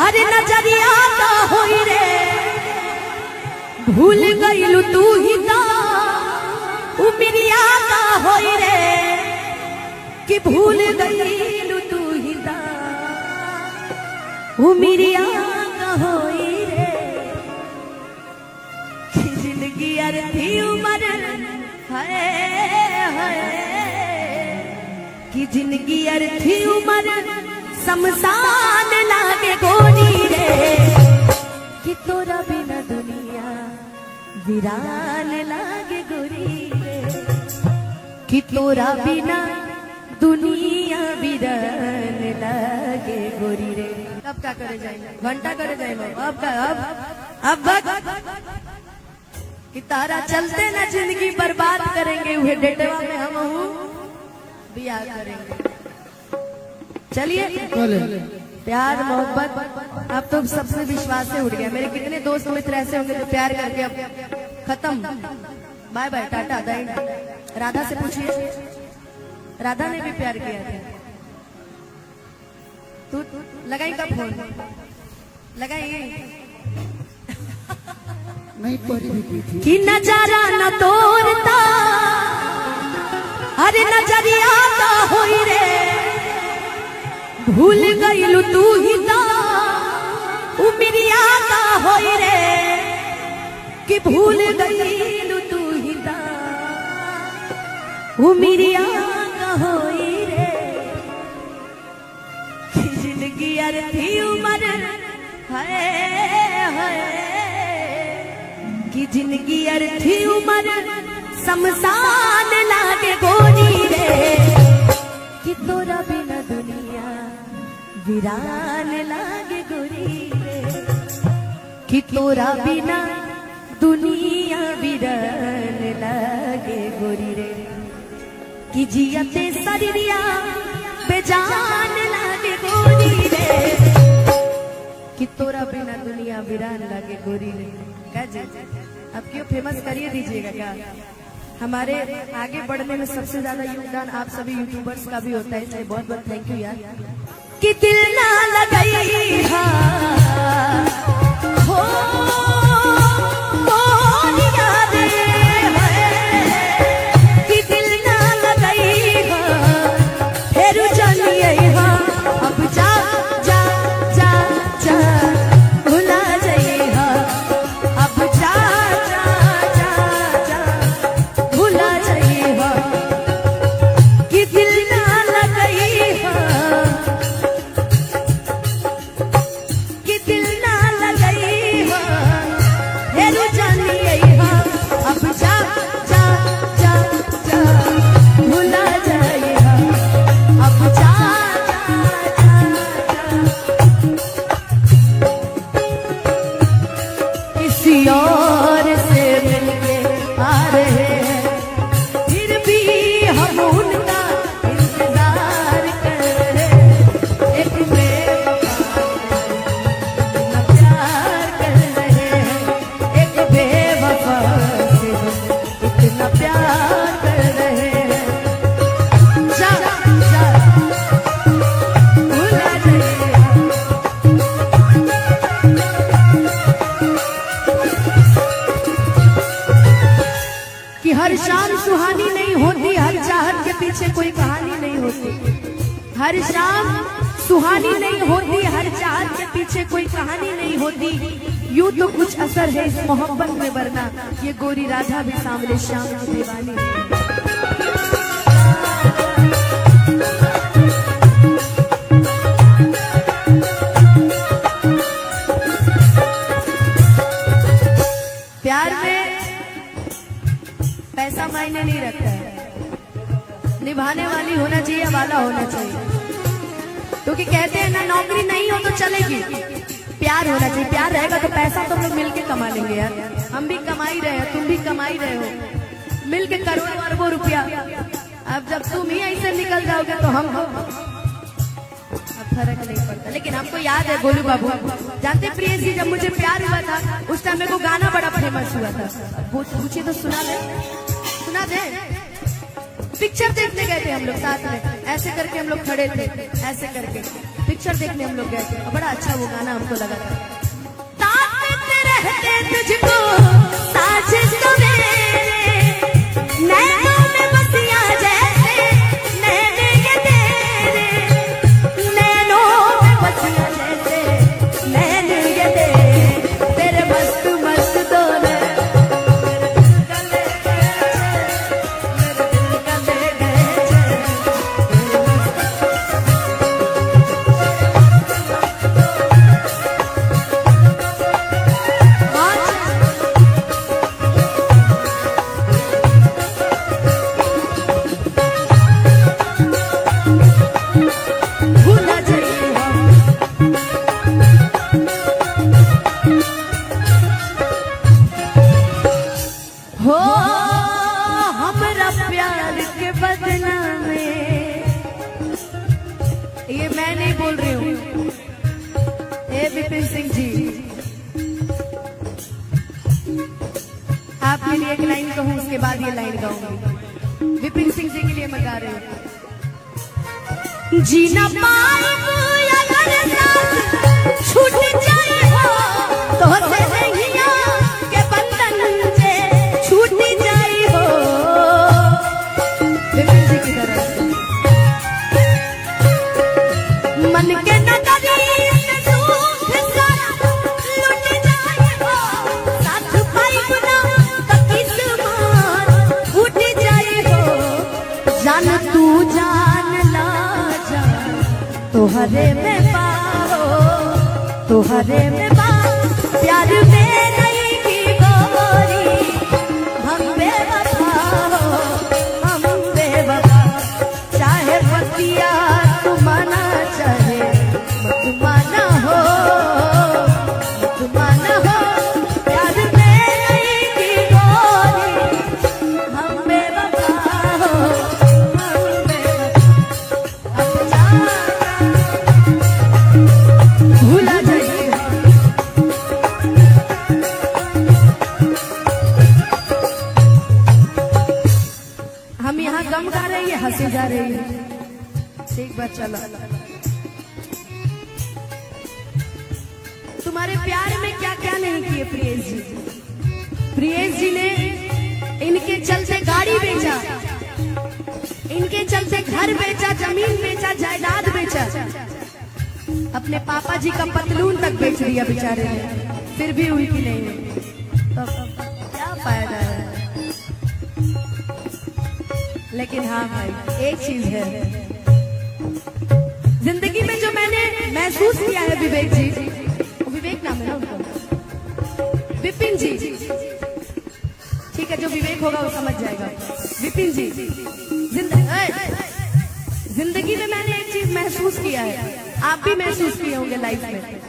अरे नजरिया का होई रे भूल गईलू तू ही ता उमिरिया का होई रे कि भूल गईलू तू ही ता उमिरिया का होई रे कि जिंदगी अर्थी उमर है कि जिंदगी अर्थी उमर शमशान लागे गोरी रे कि तोरा बिना दुनिया वीरान लागे गोरी रे कि तोरा बिना दुनिया वीरान लागे गोरी रे। अब क्या करे जाए घंटा करे जाए अब का अब कि तारा चलते ना जिंदगी बर्बाद करेंगे वह डेटवा में हम बियाह करेंगे। चलिए प्यार मोहब्बत अब तो सबसे विश्वास से उठ गया। मेरे कितने दोस्त मित्र ऐसे होंगे जो प्यार करके अब खत्म बाय बाय टाटा दाई। राधा से पूछिए, राधा ने भी प्यार किया था। तू लगाई कब फोन लगाई नहीं कि नजारा न तोड़ता अरे नजरिया का होई रे भूल गईलू तू ही ता उमिरिया का होई रे कि भूल गईलू तू ही ता उमिरिया का होई रे कि जिंदगी अर्थी उमर है कि जिंदगी अर्थी उमर शमशान लागे गोरी रे कि तोरा बिना दुनिया वीरान लागे गोरी रे कि तोरा बिना दुनिया वीरान लागे गोरी रे कि जियते शरीरिया बेजान लागे गोरी रे कि तोरा बिना दुनिया वीरान लागे गोरी रे। क्या जी अब क्यों फेमस करिए दीजिएगा क्या। हमारे आगे बढ़ने में सबसे ज्यादा योगदान आप सभी यूट्यूबर्स का भी होता है, इसलिए बहुत बहुत थैंक यू यार। कि दिल ना लगाई हो कौन याद है कि दिल ना लगाई फिर जानिए अब जा जा जा जा भुला जाइए अब जा जा जा जा भुला जाइए कि दिल ना लगाई कि दिल ना लगाई फिर जानिए अब जा जा जा जा भुला जाइए अब जा जा जा जा किसी और से मिलके आ रहे हैं फिर भी हम उनका इंतजार कर रहे हैं। एक बेवफा इतना प्यार कर रहे हैं एक बेवफा से इतना प्यार कर रहे हैं जा जा भुला जाइए कि हर शाम सुहानी नहीं होती हर चाहत के पीछे कोई कहानी नहीं होती। हर शाम सुहानी नहीं होती हर चाहत के पीछे कोई कहानी नहीं होती। यूं तो कुछ असर है इस मोहब्बत में वरना ये गोरी राधा भी सामने शाम की दीवानी है। प्यार में पैसा मायने नहीं रखता है, निभाने वाली होना चाहिए, वाला होना चाहिए। क्योंकि कहते हैं ना नौकरी नहीं हो तो चलेगी, प्यार होना चाहिए। प्यार रहेगा तो पैसा तो हम लोग मिलके कमा लेंगे यार। हम भी कमा ही रहे हैं, तुम भी कमा ही रहे हो, मिलके करोड़ों अरबों रुपया। अब जब तुम ही ऐसे निकल जाओगे तो हम अब फर्क नहीं पड़ता। लेकिन हमको याद है गोलू बाबू, जानते प्रिय जी जब मुझे प्यार हुआ था उस टाइम मेरे को गाना बड़ा फेमस हुआ था। वो पूछिए तो सुना दे पिक्चर देखने गए थे हम लोग साथ में, ऐसे करके हम लोग खड़े थे, ऐसे करके पिक्चर देखने हम लोग गए थे। बड़ा अच्छा वो गाना हमको लगा था। ताकत रहते तुझको साझ सवेरे, नैनों में बसिया जैसे नैने ये तेरे, नैनों में बसिया जैसे नैने ये तेरे मस्त मस्त दो हो हमरा प्यार के बदनामे। ये मैं नहीं बोल रही हूँ, ये विपिन सिंह जी। आपके लिए एक लाइन कहूँ, उसके बाद ये लाइन गाऊंगी। विपिन सिंह जी के लिए मैं गा रही हूँ। जीना पाऊं अगर साथ छूट जाए हो तो से नैया के बंधन से छूट जाए हो। विपिन जी की तरफ से मन के नगरी से दुख सारा लुट जाए हो, साथ पाई बुना तो किस्मत उठ जाए हो। जान तू जान ला जा तोहरे में पाओ, तोहरे में पाओ प्यार में नहीं की गोरी। हम बेवफा हो, हम बेवफा, चाहे बतिया तू माना चाहे मत माना हो, मत माना हो। प्यार में नहीं की गोरी, हम बेवफा हो, हम बेवफा। अब जाना भूला जाइए। हम यहाँ गम गा रही है, हंसी जा रही है। एक बार चला, तुम्हारे प्यार में क्या क्या नहीं किए प्रियेश जी। प्रियेश जी ने इनके चलते गाड़ी बेचा, इनके चलते घर बेचा, जमीन बेचा, जायदाद बेचा, अपने पापा जी का पतलून तक बेच दिया बेचारे ने, फिर भी उनकी नहीं हुई। तो क्या फायदा है। लेकिन हाँ भाई, एक चीज है जिंदगी में जो मैंने महसूस किया है, विवेक जी, विवेक नाम है ना उनका, विपिन जी, ठीक है, जो विवेक होगा वो समझ जाएगा। विपिन जी, जिंदगी में मैंने एक चीज महसूस किया है, आप भी महसूस किए होंगे लाइफ में,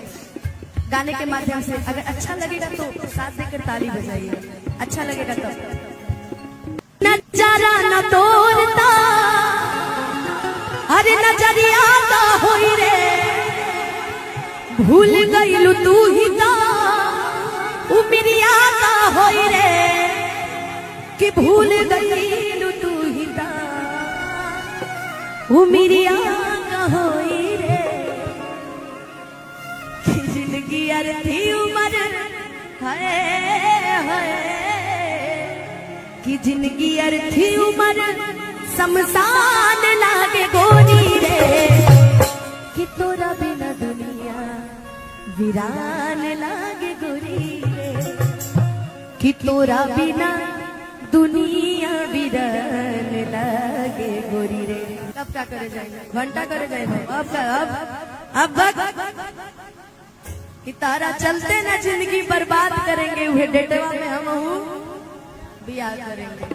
गाने के माध्यम से। अगर अच्छा लगेगा तो साथ देकर ताली बजाइए, अच्छा लगेगा तब। नजारा न तोड़ता अरे नजरिया का होई रे, भूल गईलू तू ही ता उमरिया का होई रे, कि भूल गईलू तू ही ता उमरिया का होई रे। जिंदगी अर्थी उम्र है कि जिंदगी अर्थी उम्र शमशान लागे गोरी रे, कि तोरा बिना दुनिया वीरान लागे गोरी रे, कि तोरा बिना दुनिया वीरान लागे गोरी रे। अब क्या करे जाए, घंटा करे जाए भाई। अब कि तारा चलते ना जिंदगी बर्बाद करेंगे, वह डेटवा में हम हूँ बियाह करेंगे।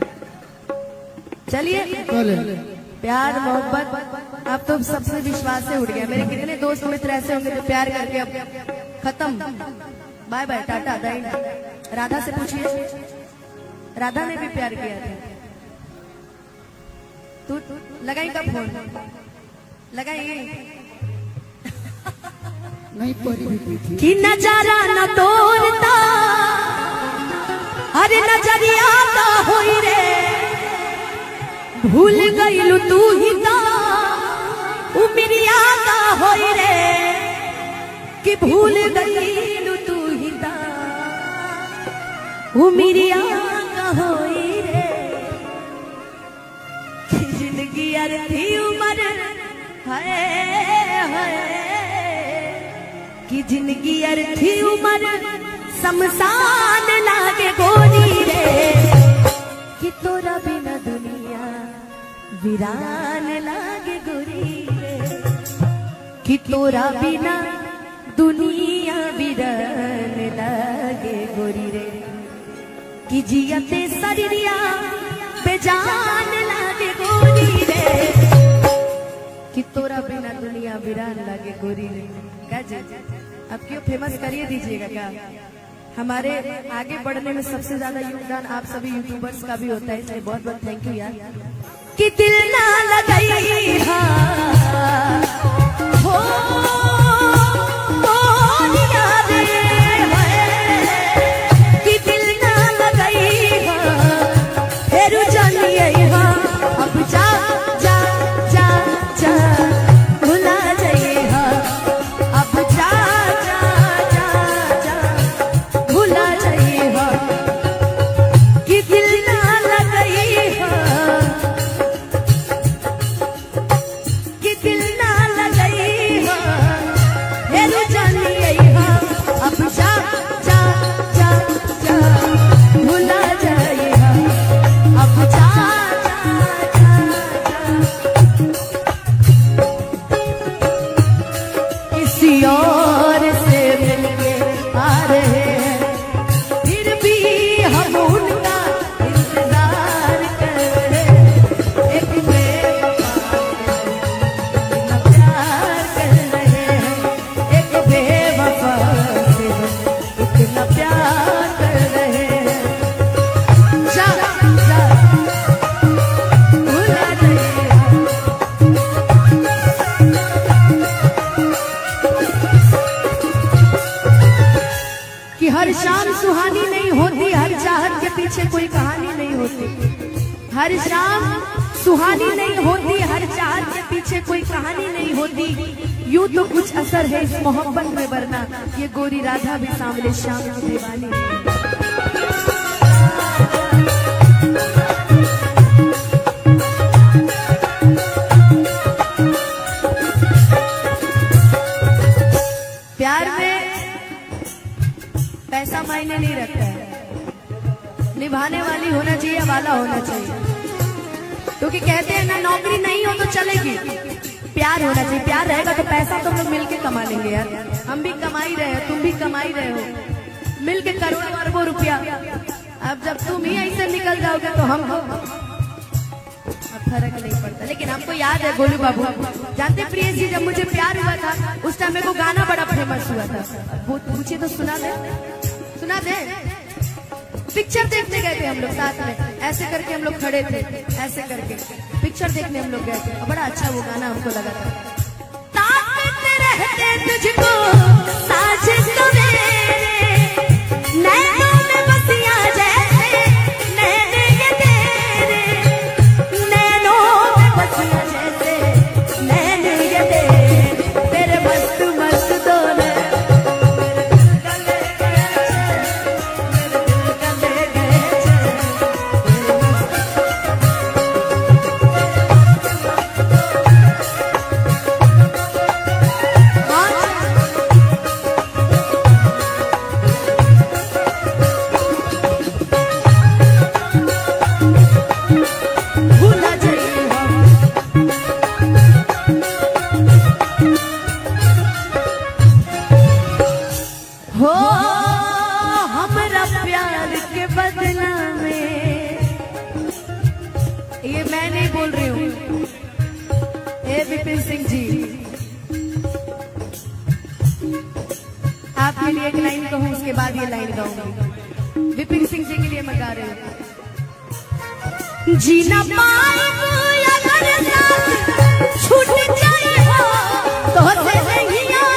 चलिए, प्यार मोहब्बत अब तो सबसे विश्वास से उड़ गया। मेरे कितने दोस्त मित्र ऐसे होंगे जो प्यार करके अब खत्म, बाय बाय, टाटा दाई। राधा से पूछिए, राधा ने भी प्यार किया था। तू लगाई कब फोन, लगाई नहीं कि नजारा न तोड़ता अरे नजरिया का होई रे, भूल गईलू तू ही ता उमरिया का होई रे कि भूल गईलू तू ही ता उमरिया का होई रे कि जिंदगी अर्थी उमर है कि जिंदगी अर्थी उमर शमशान लागे गोरी रे कि तोरा बिना दुनिया वीरान लागे गोरी रे कि तोरा बिना दुनिया वीरान लागे गोरी रे कि जियते शरीरिया बेजान लागे गोरी रे कि तोरा बिना दुनिया वीरान लागे गोरी रे। क्या जी अब क्यों फेमस करिए दीजिएगा क्या। हमारे आगे बढ़ने में सबसे ज्यादा योगदान आप सभी यूट्यूबर्स का भी होता है, इसलिए बहुत बहुत थैंक यू यार। कि दिल ना लगाई हो याद कि दिल ना लगाई फिर जानिए अब जा जा जा जा भुला जाइए अब जा जा जा जा भुला जाइए कि दिल ना लगाई कि दिल ना लगाई फिर जानिए अब जा जा जा जा भुला जाइए अब जा किसी और से मिलके आ रहे हैं फिर भी हम उनका इंतजार कर रहे हैं। एक बेवफा प्यार कर रहे हैं, एक बेवफा से इतना प्यार कर रहे हैं। जा जा भुला जाइए कि हर शाम सुहानी नहीं होती, हर चाहत के पीछे कोई कहानी नहीं होती। हर शाम सुहानी नहीं होती, हर चाहत के पीछे कोई कहानी नहीं होती। यूं तो कुछ असर है इस मोहब्बत में, वरना ये गोरी राधा भी सामने शाम की दीवानी है। प्यार में पैसा मायने नहीं रखता है, निभाने वाली होना चाहिए, वाला होना चाहिए। क्योंकि कहते हैं ना नौकरी नहीं हो तो चलेगी, प्यार होना चाहिए। प्यार रहेगा तो पैसा तो हम लोग मिलके कमा लेंगे यार। हम भी कमा ही रहे हो, तुम भी कमा ही रहे हो, मिलके करोड़ों अरबों रुपया। अब जब तुम ही ऐसे निकल जाओगे तो हम फर्क नहीं पड़ता। लेकिन हमको याद है गोलू बाबू, जानते प्रिय जी जब मुझे प्यार हुआ था उस टाइम मेरे को गाना बड़ा फेमस हुआ था, वो पूछे तो सुना दे सुना दे। पिक्चर देखने गए थे हम लोग साथ में, ऐसे करके हम लोग खड़े थे, ऐसे करके पिक्चर देखने हम लोग गए थे। बड़ा अच्छा वो गाना हमको लगा था। ताकत रहते तुझको साजिश सवेरे, नैनों में बसिया जैसे नैने ये तेरे, नैनों में बसिया जैसे नैने ये तेरे मस्त मस्त दोनों हो हमरा प्यार के बदला में। ये मैं नहीं बोल रही हूँ, ए विपिन सिंह जी, आपके लिए एक लाइन कहूँ उसके बाद ये लाइन गाऊंगी। विपिन सिंह जी के लिए मैं गा रही हूँ। जीना पाए अगर साथ छूट जाए हो तो जिंदगियां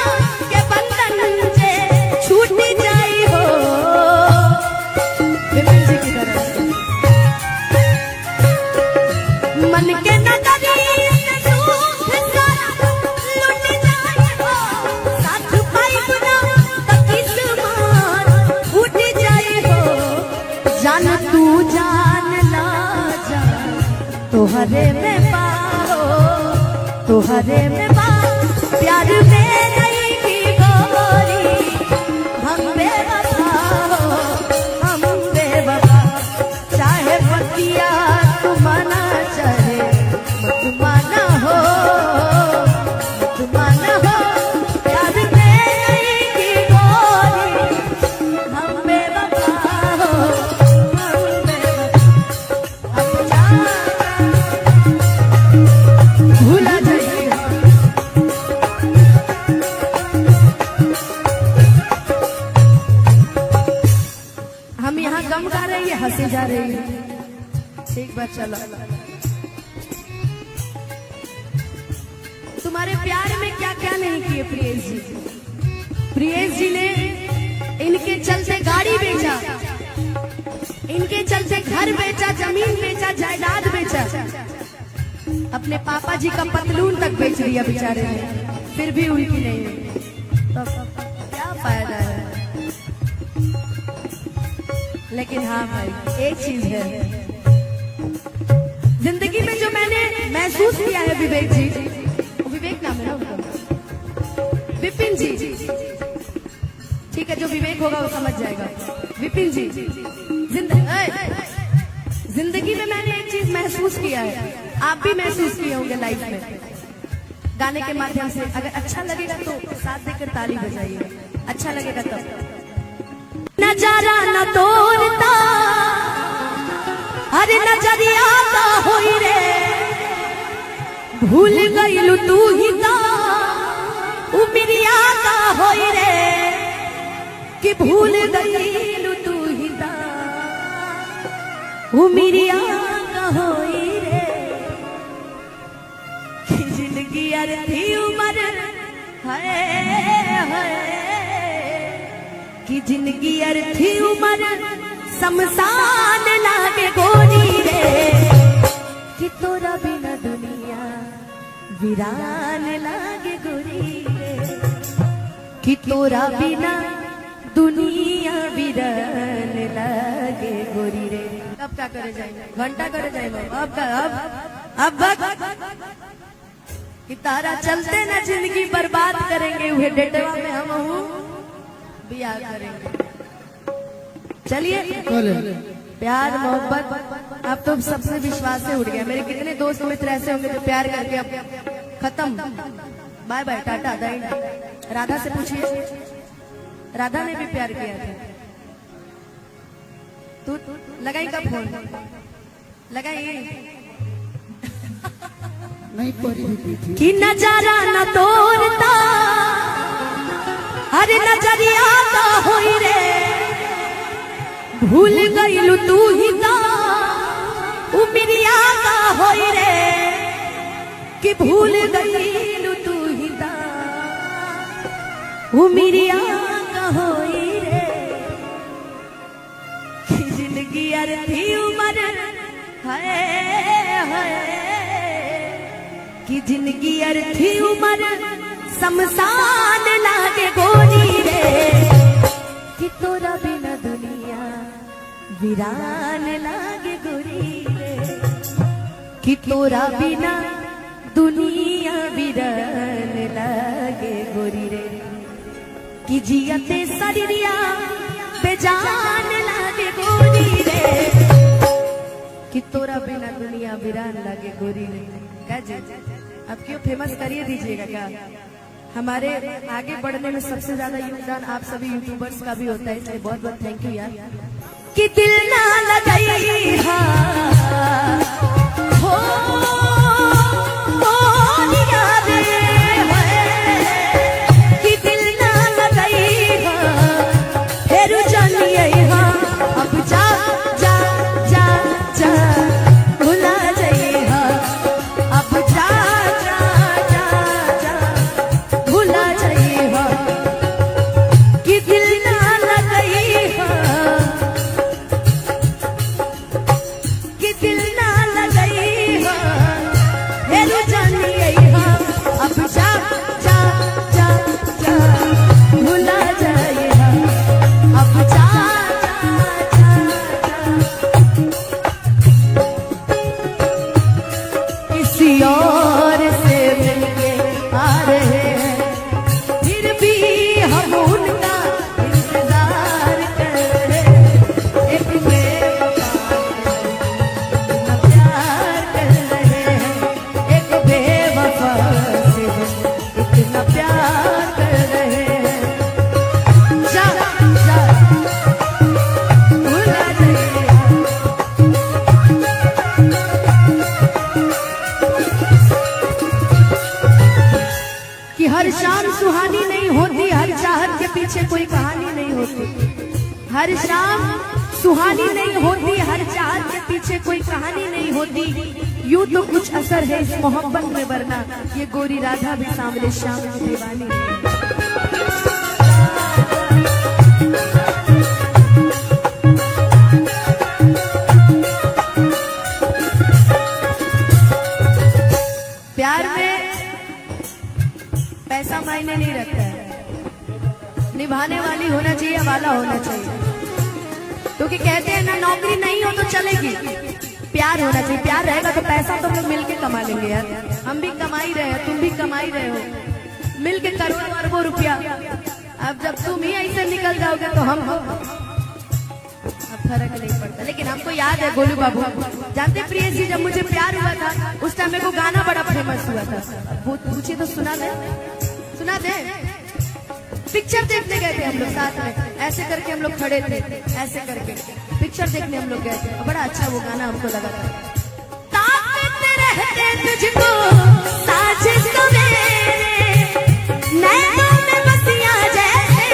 के बंधन से छूट जाए हो। विपिन जी की तरफ से तुहरे में पाओ, तुहरे में पाओ, प्यार में नहीं की गोरी, हम बेवफा हो, हम बेवफा, चाहे पतिया तू माना चाहे मत माना हो, मत माना हो, प्यार में नहीं की गोरी, हम बेवफा हो, हम बेवफा, अब जा भूला जाइएगा। हम यहाँ गम गा रहे हैं, हंसे जा रहे हैं। ठीक बात, चलो। तुम्हारे प्यार में क्या क्या नहीं किए प्रियेश जी। प्रियेश जी ने इनके चलते गाड़ी बेचा, इनके चलते घर बेचा, जमीन बेचा, जायदाद बेचा, अपने पापा जी का पतलून तक बेच दिया बेचारे ने, फिर भी उनकी नहीं हुई। तो क्या फायदा है। लेकिन हाँ भाई, एक चीज है जिंदगी में जो मैंने महसूस किया है, विवेक जी, विवेक नाम है ना उनका, विपिन जी, ठीक है, जो विवेक होगा वो समझ जाएगा। विपिन जी, जिंदगी में मैंने एक चीज महसूस किया है, आप भी महसूस किए होंगे लाइफ में, गाने के माध्यम से। अगर अच्छा लगेगा तो साथ देकर ताली बजाइए, अच्छा लगेगा तब। नजारा न तोड़ता, अरे नजरिया का होई रे, भूल गईलू तू ही का, उमरिया का होई रे, कि भूल गईलू तू ही का, उमरिया का होई रे, कि जिंदगी अर्थी उम्र है, कि जिंदगी अर्थी उम्र शमशान लागे गोरी रे, कि तोरा बिना दुनिया वीरान लागे गोरी रे, कि तोरा बिना दुनिया वीरान लागे गोरी रे। अब क्या करे जाए, घंटा करे जाए, अब का अब कि तारा चलते ना जिंदगी बर्बाद करेंगे, वह डेटवा में हम हूँ बियाह करेंगे। चलिए, प्यार मोहब्बत अब तो सबसे विश्वास से उड़ गया। मेरे कितने दोस्त मित्र ऐसे होंगे जो प्यार करके अब खत्म, बाय बाय, टाटा दाई। राधा से पूछिए, राधा ने भी प्यार किया था। तू लगाई का फोन, लगाई नहीं पड़ी कि नजारा न तोड़ता, अरे नजरिया का होई रे, भूल गईलू तू ही का, उमरिया का होई रे, कि भूल गईलू तू ही का, उमरिया का होई रे, कि जिंदगी अर्थी उम्र है, कि जिंदगी अर्थी उम्र शमशान लागे गोरी रे, कि तोरा बिना दुनिया वीरान लागे गोरी रे, कि तोरा बिना दुनिया वीरान लागे गोरी रे, कि जियते शरीरिया बेजान लागे गोरी रे, कि तोरा बिना दुनिया वीरान लागे गोरी रे। क्या जी, अब क्यों फेमस करिए दीजिएगा क्या। हमारे आगे बढ़ने में सबसे ज्यादा योगदान आप सभी यूट्यूबर्स का भी होता है, इसलिए बहुत बहुत थैंक यू यार। कि दिल ना लगाई हो याद कि दिल ना लगाई फिर जानिए अब जा जा जा जा भुला जाइए, अब जा जा जा जा भुला जाइए, कि दिल ना लगाई, कि दिल ना लगाई, कितना प्यार कर रहे हैं। जा जा भुला जाइए। कि हर शाम सुहानी नहीं होती, हर चाहत के पीछे कोई कहानी नहीं होती। हर शाम सुहानी नहीं होती, हर चाहत के पीछे कोई कहानी नहीं होती। यूं तो कुछ असर है इस मोहब्बत में, वरना ये गोरी राधा भी सांवले श्याम की दीवानी है। प्यार में पैसा मायने नहीं रखता है, निभाने वाली होना चाहिए, वाला होना चाहिए। क्योंकि कहते हैं ना, नौकरी नहीं हो तो चलेगी, प्यार होना चाहिए। प्यार रहेगा तो पैसा तो हम लोग मिलके कमा लेंगे यार। हम भी कमा ही रहे हैं, तुम भी कमा ही रहे हो, मिलके करोड़ों अरबों रुपया। अब जब तुम ही ऐसे निकल जाओगे तो हम अब फर्क नहीं पड़ता। लेकिन हमको याद है गोलू बाबू, जानते प्रियेश जी, जब मुझे प्यार हुआ था उस टाइम मेरे को गाना बड़ा फेमस हुआ था, वो पूछे तो सुना दे, सुना दे। पिक्चर देखने गए थे हम लोग साथ में, ऐसे करके हम लोग खड़े थे, ऐसे करके पिक्चर देखने हम लोग गए थे। बड़ा अच्छा वो गाना हमको लगा था। ताकत रहते तुझको साजिश सवेरे, नैनों में बसिया जैसे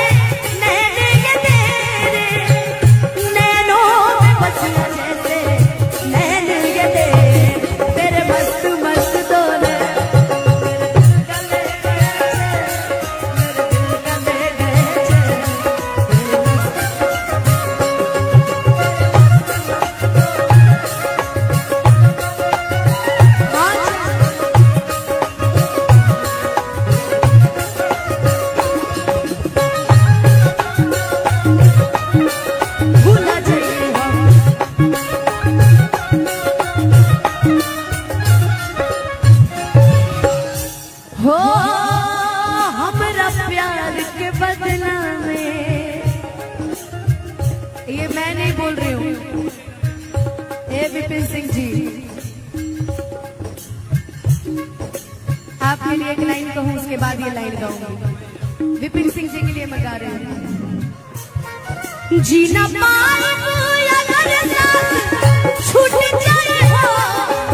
नैने ये तेरे, नैनों में बसिया जैसे नैने ये तेरे मस्त मस्त डोले, हो हमरा प्यार के बदला में। ये मैं नहीं बोल रही हूँ, ये विपिन सिंह जी। आपके लिए एक लाइन कहूँ, उसके बाद ये लाइन गाऊंगी। विपिन सिंह जी के लिए मैं गा रही हूँ। जीना पाए अगर साथ छूट जाए हो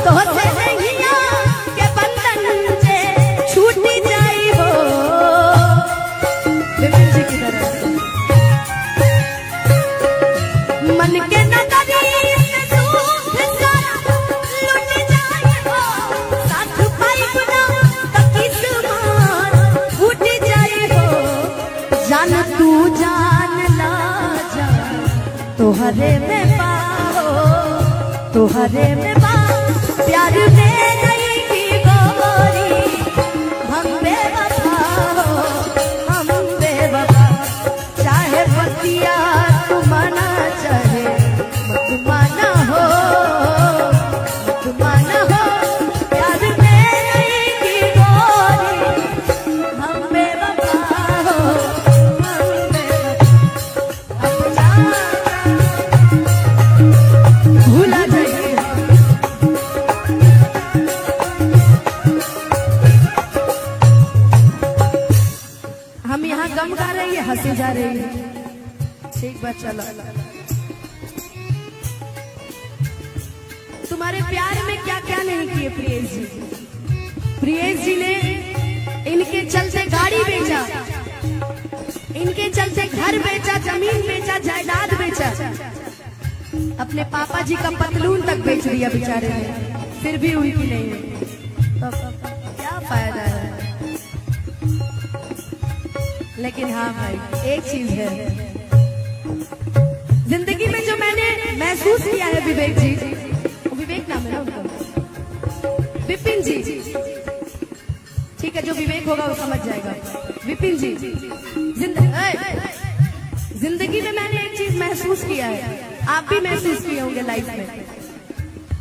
तो सैया के बंधन से छूट जाए हो। विपिन जी की तरह मन के नगरी में सूख सारा लुट जाए हो, साथ पाई गुना तो किस्मत फूट जाए हो। जान तू जान ला जा, तोहरे में पाओ, तोहरे में पाओ, प्यार में नहीं की गोरी, हम बेवफा हो, हम बेवफा। चाहे बतिया तू माना, चाहे मत माना हो, मत माना हो, प्यार में नहीं की गोरी, हम बेवफा हो, हम बेवफा। भूला जाइए हम यहाँ गम गा रही है, हंसी जा रही है। ठीक बात, चलो। तुम्हारे प्यार में क्या क्या नहीं किए प्रियेश जी। प्रियेश जी ने इनके चलते गाड़ी बेचा, इनके चलते घर बेचा, जमीन बेचा, जायदाद बेचा, अपने पापा जी का पतलून तक बेच दिया बेचारे ने, फिर भी उनकी नहीं है। तो क्या फायदा है। लेकिन हाँ भाई, एक चीज है जिंदगी में जो मैंने महसूस किया है, विवेक जी, विवेक नाम है ना उनका, विपिन जी, ठीक है, जो विवेक होगा वो समझ जाएगा। विपिन जी, जिंदगी में मैंने एक चीज महसूस किया है, आप भी महसूस किए होंगे लाइफ में,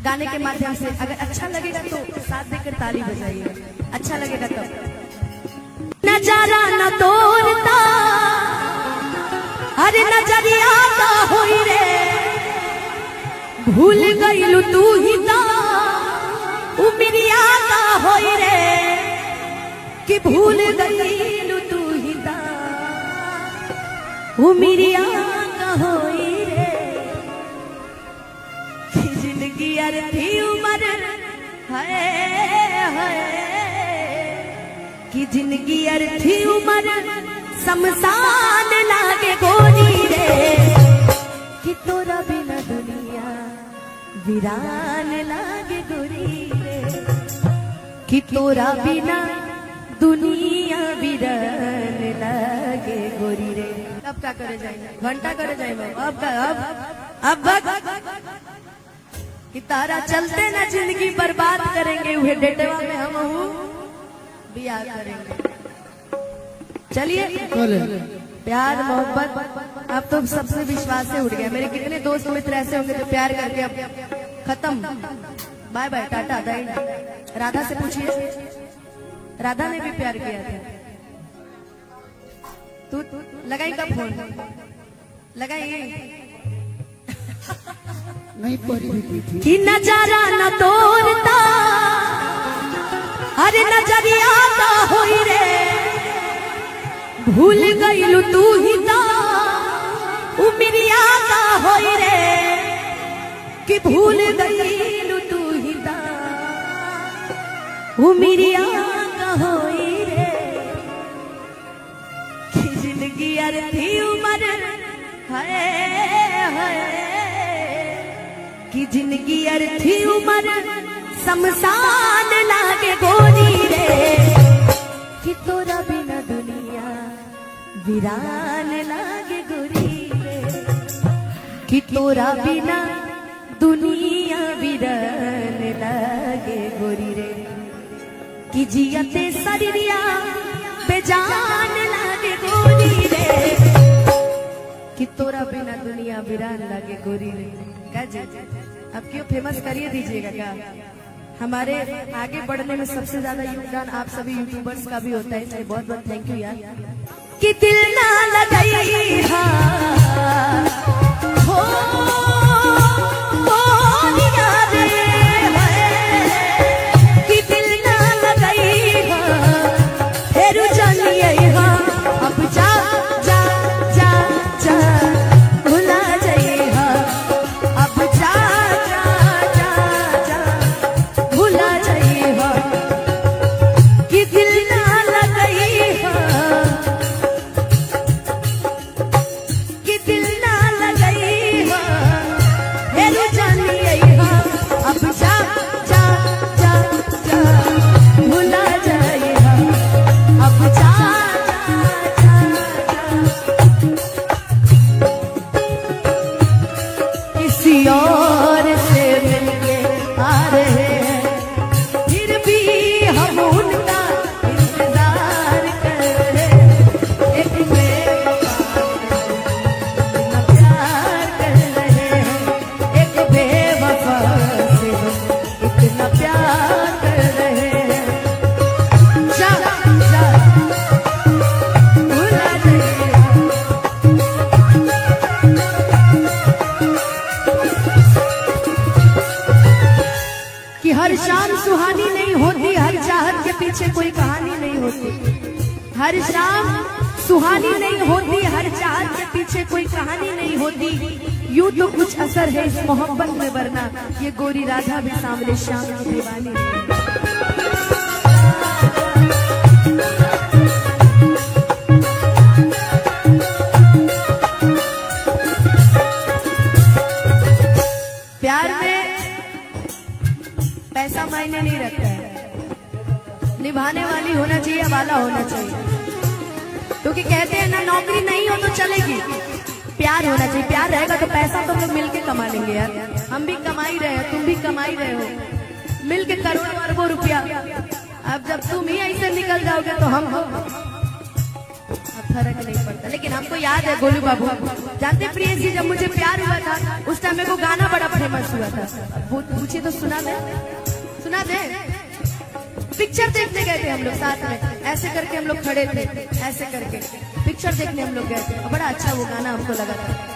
गाने के माध्यम से। अगर अच्छा लगेगा तो साथ देकर ताली बजाइए, अच्छा लगेगा तब। नजारा न तोड़ता, अरे नजरिया का होई रे, भूल गईलू तू ही ता, उमिरिया का होई रे। कि भूल गई तू ही ता उमिरिया कहोई रे कि जिंदगी अर्थी उमर है कि जिंदगी अर्थी उमर शमशान लागे गोरी रे कि तोरा बिना दुनिया वीरान लागे गोरी रे कि तोरा बिना दुनिया वीरान लागे गोरी रे। अब क्या करे जाए घंटा करे जाए अब कि तारा चलते ना जिंदगी बर्बाद करेंगे वह डेटवा में हम बियाह करेंगे। चलिए प्यार मोहब्बत अब तो सबसे विश्वास से उठ गया। मेरे कितने दोस्त मित्र ऐसे होंगे जो प्यार करके अब खत्म बाय बाय टाटा दाई। राधा से पूछिए, राधा ने भी प्यार किया था। तू लगाई कब फोन लगाई नहीं परी भी थी कि नजारा न तोड़ता अरे नजरिया का होई रे भूल गईलू तू ही ता उमिरिया का होई रे कि भूल गईलू तू ही ता उमिरिया का होई रे कि जिंदगी अर्थी उमर है कि जिंदगी अर्थी उमर शमशान लागे गोरी रे कि तोरा बिना दुनिया वीरान लागे गोरी रे कि तोरा बिना दुनिया वीरान लागे गोरी रे कि जियते शरीरिया बेजान लागे गोरी रे कि तोरा बिना दुनिया वीरान लागे गोरी रे। क्या जी अब क्यों फेमस करिए दीजिएगा क्या। हमारे आगे बढ़ने में सबसे ज्यादा योगदान आप सभी यूट्यूबर्स का भी होता है, इसलिए बहुत बहुत थैंक यू यार। कि दिल ना लगाई हो याद कि दिल ना लगाई फिर जानिए अब जा जा जा जा भुला जाइए अब जा जा जा जा भुला जाइए कि दिल ना लगाई कि दिल ना लगाई फिर जानिए अब जा जा जा जा भुला जाइए अब जा किसी और से मिलके आ रहे हैं फिर भी हम उनका इंतजार कर रहे हैं। एक बेवफा इतना प्यार कर रहे हैं, एक बेवफा से इतना प्यार कर रहे हैं। जा जा भुला जाइए कि हर शाम सुहानी नहीं होती, हर चाहत के पीछे कोई कहानी नहीं होती। हर शाम सुहानी नहीं होती, हर चाहत के पीछे कोई कहानी नहीं होती। यूं तो कुछ असर है इस मोहब्बत में, वरना ये गोरी राधा भी सामने शाम की दीवानी है। प्यार में पैसा मायने नहीं रखता है, निभाने वाली होना चाहिए, वाला होना चाहिए। क्योंकि कहते हैं ना नौकरी नहीं हो तो चलेगी, प्यार होना चाहिए। प्यार रहेगा तो पैसा तो हम लोग मिलके कमा लेंगे यार। हम भी कमा ही रहे हैं, तुम भी कमा ही रहे हो, मिलके करोड़ों अरबों रुपया। अब जब तुम ही ऐसे निकल जाओगे तो हम फर्क नहीं पड़ता। लेकिन हमको याद है गोलू बाबू, जानते प्रिय जी जब मुझे प्यार हुआ था उस टाइम मेरे को गाना बड़ा फेमस हुआ था, वो पूछिए तो सुना दे पिक्चर देखने गए थे हम लोग साथ में, ऐसे करके हम लोग खड़े थे, ऐसे करके पिक्चर देखने हम लोग गए थे, बड़ा अच्छा वो गाना हमको लगा था।